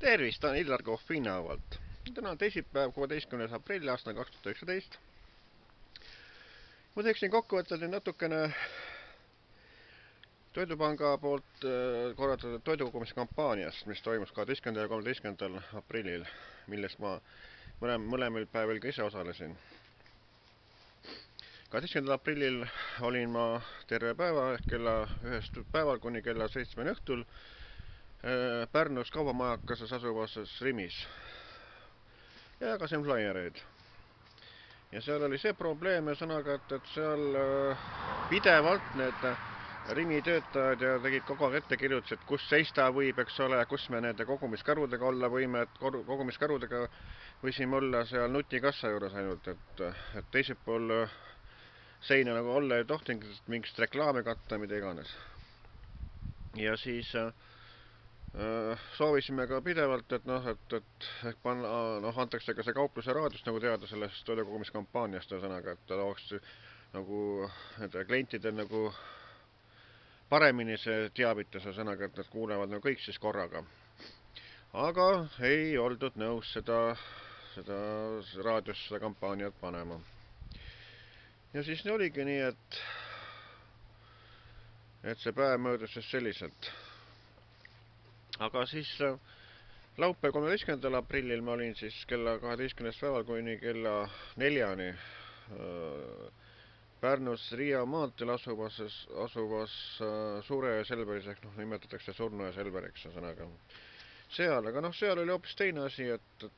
Tervist, on Illar Kohvinavalt. Täna on teisipäev, 16. aprill aastal 2019. Ma teeksin kokkuvõttes natukene Toidupanga poolt korraldatud toidukogumiskampaaniast, mis toimus 12. ja 13. aprillil, millest ma mõlemil päevil ka ise osalesin. 12. aprillil olin ma terve päeva ehk kella 1 päeval kuni kella 7 õhtul Pärnus kaubamajakases asuvas Rimis ja jagasin flaiereid. Ja seal oli see probleem, sõnaga, et seal pidevalt need Rimi töötajad ja tegid kogu aeg ettekirjutused, kus seista võib, eks ole, kus me nende kogumiskarudega olla võime, et kogumiskarudega võisime olla seal nutikassa juures ainult, et teisel pool seina nagu olla ei tohtinud, mingist reklaami katta, mida iganes. Ja siis soovisime ka pidevalt, et antakse ka see kaupluse raadiust nagu teada sellest toidukogumiskampaaniast, sõnaga, et ta oleks nagu nende klientidel nagu paremini see teavituse, sõnaga, et nad kuulevad nagu kõik siis korraga. Aga ei oldud nõus seda raadios seda kampaaniat panema. Ja siis oligi nii, et see päev möödus siis selliselt. Aga siis laupäev 13. aprillil ma olin siis kella 12. päeval kuni kella 4-ni Pärnus Riia maanteel asuvas Suure Selveris, ehk nimetatakse Surnu ja Selveriks sõnaga. Seal, aga seal oli hoopis teine asi, et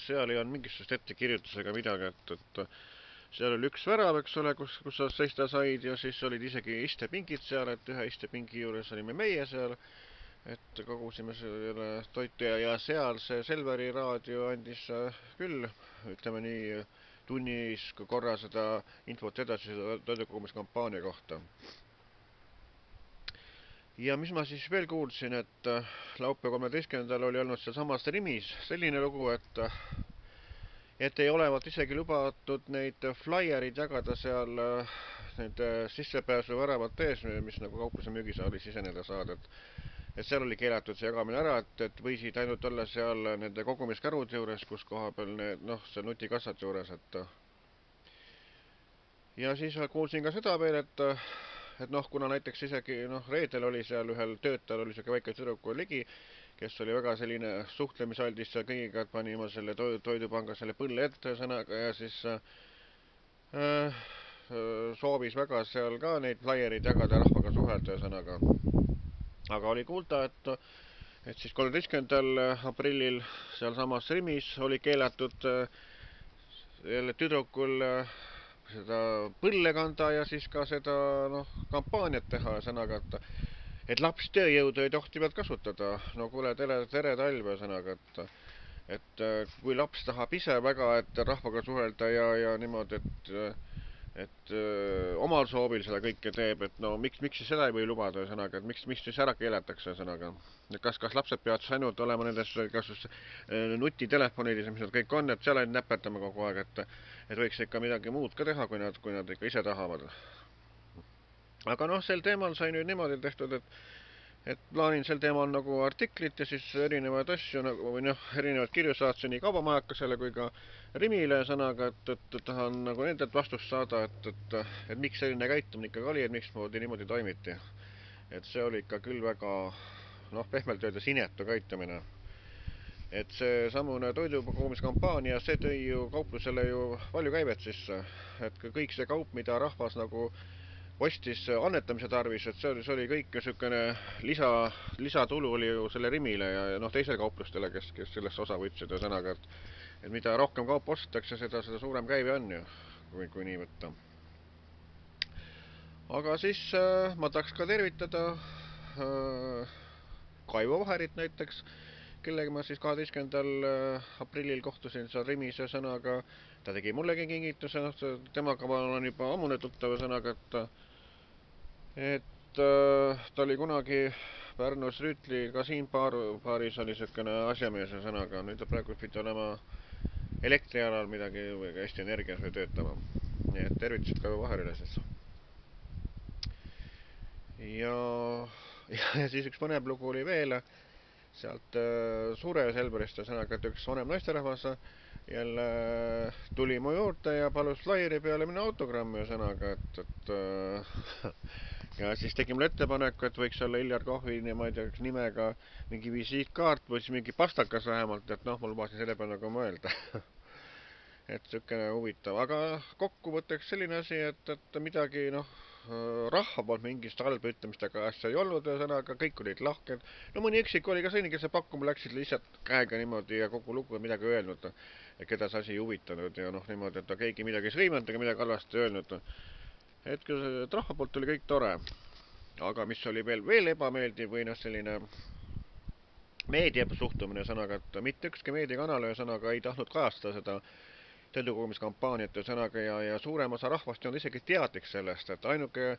seal ei olnud mingisugust ettekirjutusega midagi, et seal oli üks värav, eks ole, kus sa seista said ja siis olid isegi istepingid seal, et ühe istepingi juures olime meie seal, et kogusime selle toitu ja seal see Selveri raadio andis küll, ütleme nii, tunnis korra seda infot edasi toidukogumiskampaania kohta. Ja mis ma siis veel kuulsin, et laupäev 13. oli olnud seal samas Rimis selline lugu, et ei olevat isegi lubatud neid flaierid jagada seal nende sissepääsu väravate ees, mis nagu kaupluse müügisaali siseneda saada, et seal oli keelatud see jagamine ära, et võisid ainult olla seal nende kogumiskarude juures, kus koha peal need, see nutikassat juures, ja siis kuulsin ka seda veel, et kuna näiteks isegi reedel oli seal ühel töötajal oli siuke väike tüdruku ligi, kes oli väga selline suhtlemisaldis kõigiga, et pani ma selle toidupanga selle põlle ette sõnaga ja siis soovis väga seal ka neid flaierid jagada, rahvaga suhelda sõnaga. Aga oli kuulda, et siis 13. aprillil seal samas Rimis oli keelatud jälle tüdrukul seda põlle kanda ja siis ka seda kampaaniat teha sõnaga, et lapstööjõudu ei tohtivat kasutada. No kuule, tere talve sõnaga, et kui laps tahab ise väga, et rahvaga suhelda ja niimoodi, et omal soovil seda kõike teeb, et miks siis seda ei või lubada sõnaga, et miks siis ära keelatakse sõnaga. Kas lapsed peavad siis ainult olema nendes nutitelefonides, mis nad kõik on, et seal ainult näpetama kogu aeg, et võiks ikka midagi muud ka teha, kui nad ikka ise tahavad. Aga sel teemal sai nüüd niimoodi tehtud, et plaanin sel teemal nagu artiklit ja siis erinevaid asju või erinevaid kirju saatsin nii kaubamajakasele kui ka Rimile sõnaga, et tahan nagu nendelt vastust saada, et miks selline käitumine ikkagi oli, et miks moodi niimoodi toimiti. Et see oli ikka küll väga, pehmelt öeldes inetu käitumine. Et see samune toidukogumiskampaania, see tõi ju kauplusele ju palju käivet sisse, et kõik see kaup, mida rahvas nagu ostis annetamise tarvis, et see oli kõik niisugune lisatulu oli ju selle Rimile ja teisele kauplustele, kes sellest osa võtsid ja sõnaga, et mida rohkem kaup ostetakse, seda suurem käive on ju, kui nii võtta. Aga siis ma tahaks ka tervitada Kaivo Vaherit näiteks, kellega ma siis 12. aprillil kohtusin seal Rimis ja sõnaga, ta tegi mullegi kingituse, temaga ma olen juba ammune tuttav sõnaga, et ta oli kunagi Pärnus Rüütli kasiinbaaris oli niisugune asjamees ja sõnaga, nüüd ta praegu pidi olema elektrialal midagi või Eesti Energias või töötama. Nii et tervitused Kaivo Vaherile siis. Ja siis üks põnev lugu oli veel, sealt Suure Selverist, ühesõnaga, et üks vanem naisterahvas jälle tuli mu juurde ja palus flyeri peale minu autogrammi, ühesõnaga, ja siis tegi mulle ettepaneku, et võiks olla Iljar Kohvi, ma ei tea, nimega mingi visiitkaart või siis mingi pastakas vähemalt, et noh, ma lubasin selle peale nagu mõelda. Et siukene huvitav, aga kokkuvõtteks selline asi, et midagi, noh, rahva poolt mingist halba ütlemistega asja ei olnud, ühesõnaga kõik olid lahked. No mõni eksik oli ka selline, kes pakkuma läksid lihtsalt käega niimoodi ja kogu lugu midagi öelnud, keda see asi ei huvitanud ja noh, niimoodi, et keegi midagi ei sõimanud ega midagi halvasti öelnud. Et rahva poolt oli kõik tore. Aga mis oli veel ebameeldiv või noh, selline meedia suhtumine, ühesõnaga, et mitte ükski meediakanal, ühesõnaga, ei tahtnud kajastada seda toidukogumiskampaaniat, ühesõnaga, ja suurem osa rahvast ei olnud isegi teadlik sellest, et ainuke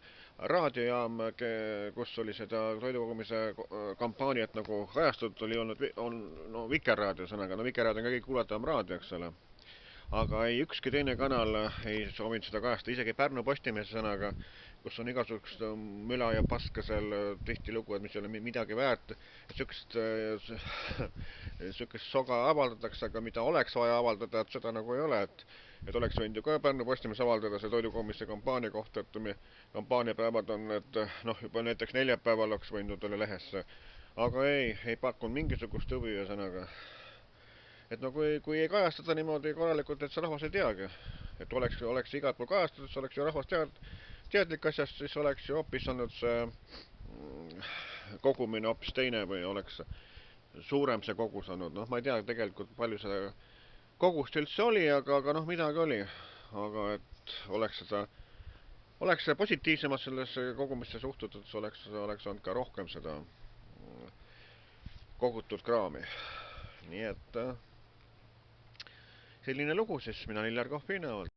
raadiojaam, kus oli seda toidukogumise kampaaniat nagu kajastatud, on Vikerraadio, ühesõnaga, no Vikerraadio on kõige kuulatavam raadio, eks ole. Aga ei ükski teine kanal ei soovinud seda kajastada, isegi Pärnu Postimees, ühesõnaga, kus on igasugust müla ja paska seal tihtilugu, et mis ei ole midagi väärt, sihukest soga avaldatakse, aga mida oleks vaja avaldada, et seda nagu ei ole, et oleks võinud ju ka Pärnu Postimees avaldada see toidukogumise kampaania kohta, et kampaaniapäevad on, et noh, juba näiteks neljapäeval oleks võinud olla lehes, aga ei pakkunud mingisugust huvi, ühesõnaga. Et no kui ei kajastada niimoodi korralikult, et see rahvas ei teagi, et oleks igal pool kajastatud, siis oleks ju rahvas teadlik asjast, siis oleks ju hoopis olnud see kogumine hoopis teine või oleks suurem see kogus olnud. Noh, ma ei tea tegelikult palju seda kogust üldse oli, aga noh, midagi oli. Aga et oleks see positiivsemalt sellesse kogumisse suhtutud, siis oleks olnud ka rohkem seda kogutud kraami. Nii et selline lugu siis, mina olen Iljar Kohv.